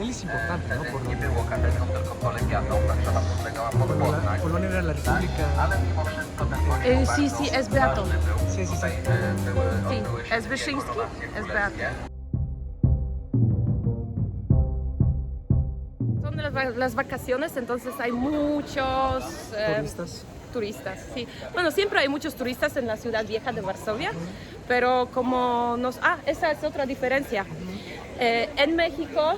Él es importante, ¿no? Por bueno, Polonia era la república. Sí, sí, es beato. Sí, sí, sí. Sí, es Wyszyński, es beato. Son las vacaciones, entonces hay muchos Turistas. turistas, sí. Bueno, siempre hay muchos turistas en la ciudad vieja de Varsovia, pero como nos... Ah, esa es otra diferencia. En México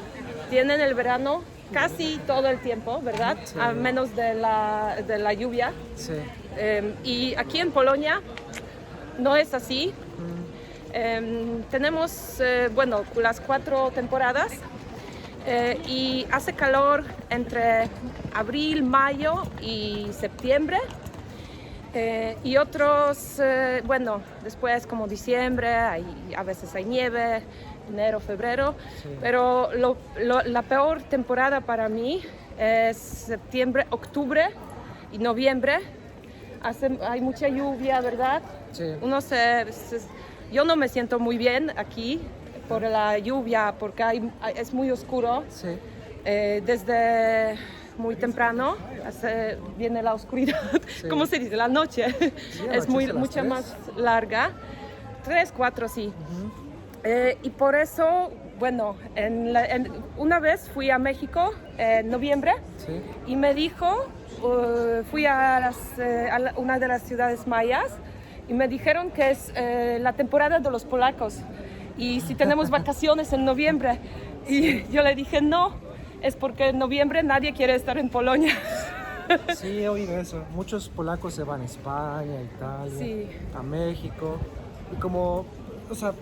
tienen el verano casi todo el tiempo, ¿verdad? Sí. A menos de la lluvia. Sí. Y aquí en Polonia no es así. Tenemos, bueno, las 4 temporadas y hace calor entre abril, mayo y septiembre. Y otros, bueno, después como diciembre, a veces hay nieve, enero, febrero, Sí. pero la peor temporada para mí es septiembre, octubre y noviembre. Hay mucha lluvia, ¿verdad? Sí. Yo no me siento muy bien aquí por la lluvia, porque es muy oscuro. Sí. Desde muy temprano viene la oscuridad, Sí. ¿cómo se dice? La noche Sí, es anochece a las mucho 3. más larga, 3, 4, sí. Y por eso, bueno, una vez fui a México en noviembre Sí. y me dijo, fui a una de las ciudades mayas y me dijeron que es la temporada de los polacos y si tenemos vacaciones en noviembre. Y yo le dije no. Es porque en noviembre nadie quiere estar en Polonia. Sí, he oído eso. Muchos polacos se van a España, a Italia, Sí. a México. Y como, o sea,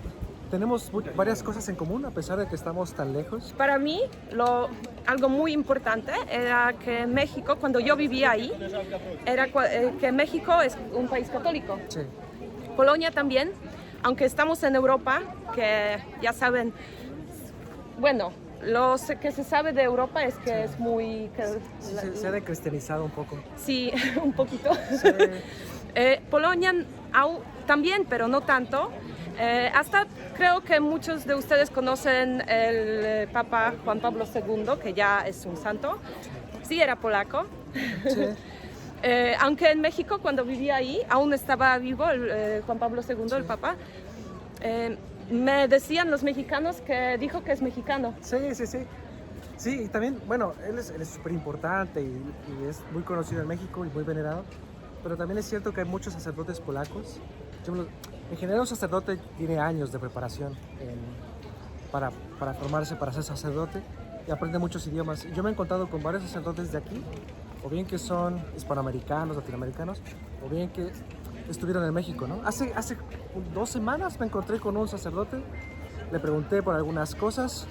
tenemos varias cosas en común a pesar de que estamos tan lejos. Para mí, algo muy importante era que México, cuando yo vivía ahí, era que México es un país católico. Sí. Polonia también, aunque estamos en Europa, que ya saben, bueno, lo que se sabe de Europa es que es muy... Se ha decristianizado un poco. Sí, un poquito. Sí. Polonia también, pero no tanto. Hasta creo que muchos de ustedes conocen el Papa Juan Pablo II, que ya es un santo. Sí, era polaco. Sí. Aunque en México, cuando vivía ahí, aún estaba vivo Juan Pablo II, el Papa. Me decían los mexicanos que dijo que es mexicano. Sí, sí, sí. Sí, y también, bueno, él es súper importante y es muy conocido en México y muy venerado, pero también es cierto que hay muchos sacerdotes polacos. En general, un sacerdote tiene años de preparación para formarse, para ser sacerdote, y aprende muchos idiomas. Yo me he encontrado con varios sacerdotes de aquí, o bien que son hispanoamericanos, latinoamericanos, o bien que estuvieron en México, ¿no? Hace 2 semanas me encontré con un sacerdote, le pregunté por algunas cosas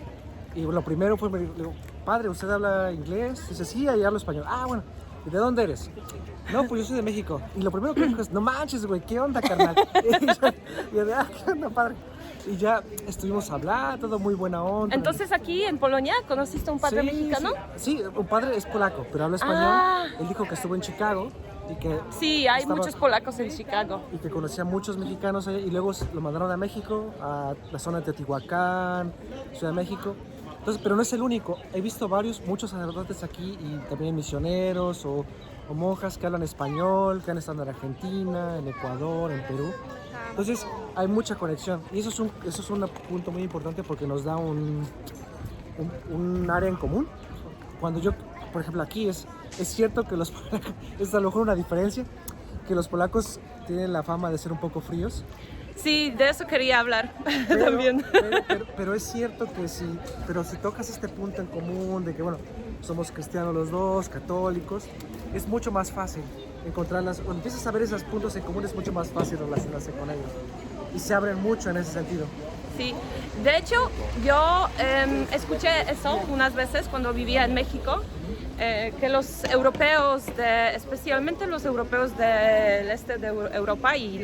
y lo primero fue, le digo, padre, ¿usted habla inglés? Dice, sí, ahí hablo español. Ah, bueno, ¿y de dónde eres? No, pues yo soy de México. Y lo primero que me dijo es, no manches, güey, ¿qué onda, carnal? Y yo, ¿qué onda, padre? Y ya estuvimos hablando, todo muy buena onda. Entonces aquí en Polonia, ¿conociste a un padre mexicano? Sí, un padre es polaco, pero habla español. Ah. Él dijo que estuvo en Chicago y que Sí, hay muchos polacos en Chicago. y que conocía a muchos mexicanos allá, y luego lo mandaron a México, a la zona de Teotihuacán, Ciudad de México. Entonces, pero no es el único. He visto muchos sacerdotes aquí y también misioneros o monjas que hablan español, que han estado en Argentina, en Ecuador, en Perú. Entonces hay mucha conexión y eso es un punto muy importante porque nos da un área en común. Cuando yo, por ejemplo, aquí es cierto que los polacos, es a lo mejor una diferencia, que los polacos tienen la fama de ser un poco fríos. Sí, de eso quería hablar también. Pero es cierto que si tocas este punto en común de que, bueno, somos cristianos los dos, católicos, es mucho más fácil encontrarlas. Cuando empiezas a ver esos puntos en común, es mucho más fácil relacionarse con ellos. Y se abren mucho en ese sentido. Sí, de hecho yo escuché eso unas veces cuando vivía en México, que los europeos, especialmente los europeos del este de Europa y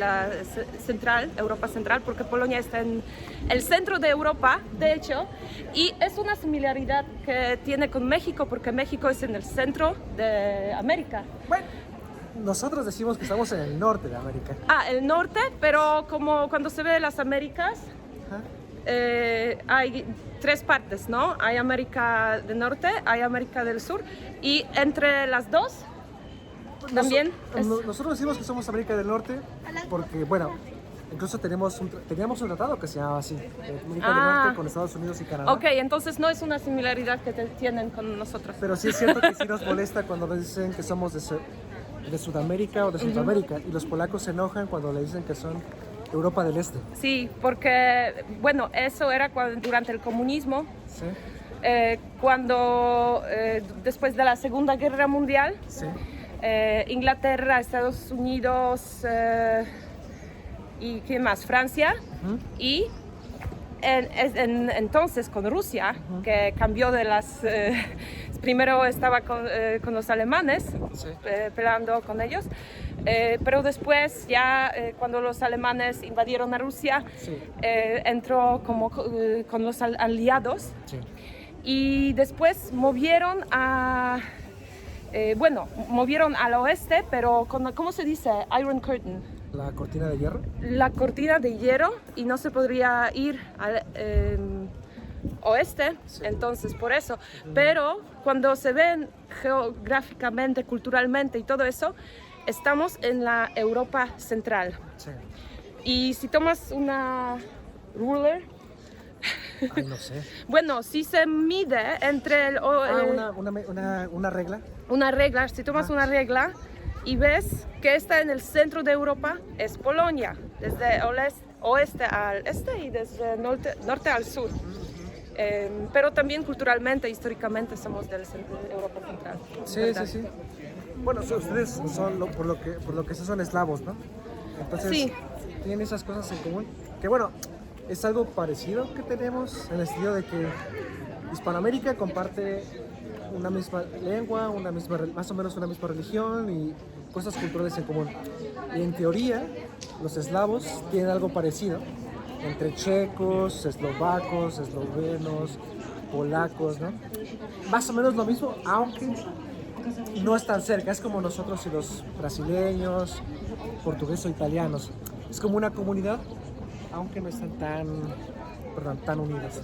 Europa Central, porque Polonia está en el centro de Europa, de hecho, y es una similaridad que tiene con México, porque México es en el centro de América. Bueno, nosotros decimos que estamos en el norte de América. Ah, el norte, pero como cuando se ve las Américas, Ajá. hay tres partes, ¿no? Hay América del Norte, hay América del Sur y entre las dos también Nosotros decimos que somos América del Norte porque, bueno, incluso teníamos un tratado que se llamaba así, América del Norte con Estados Unidos y Canadá. Ok, entonces no es una similaridad que tienen con nosotros. Pero sí es cierto que sí nos molesta cuando nos dicen que somos de Sudamérica o de Centroamérica, y los polacos se enojan cuando le dicen que son Europa del Este. Sí, porque, bueno, eso era durante el comunismo, Sí, cuando después de la Segunda Guerra Mundial, sí. Inglaterra, Estados Unidos y ¿quién más? Francia. Y entonces con Rusia, que cambió de las... primero estaba con los alemanes, Sí. peleando con ellos, pero después ya cuando los alemanes invadieron a Rusia, Sí. entró como con los aliados. Sí. Y después movieron movieron al oeste, pero ¿cómo se dice? Iron Curtain. La cortina de hierro. La cortina de hierro, y no se podría ir al oeste, Sí. entonces por eso. Pero cuando se ven geográficamente, culturalmente y todo eso, estamos en la Europa central. Sí. Y si tomas una ruler, Ay, no sé. bueno, si se mide entre Una regla. una regla, si tomas una regla y ves que está en el centro de Europa, es Polonia, desde oeste al este y desde norte al sur. Pero también culturalmente, históricamente, somos del centro de Europa Central. Sí, ¿verdad? sí, sí. Bueno, ustedes son, por lo que sé, son eslavos, ¿no? Entonces, Sí. tienen esas cosas en común. Que bueno, es algo parecido que tenemos en el sentido de que Hispanoamérica comparte una misma lengua, más o menos una misma religión y cosas culturales en común. Y en teoría, los eslavos tienen algo parecido entre checos, eslovacos, eslovenos, polacos, ¿no? Más o menos lo mismo, aunque no es tan cerca. Es como nosotros y los brasileños, portugueses o italianos. Es como una comunidad, aunque no están tan unidos.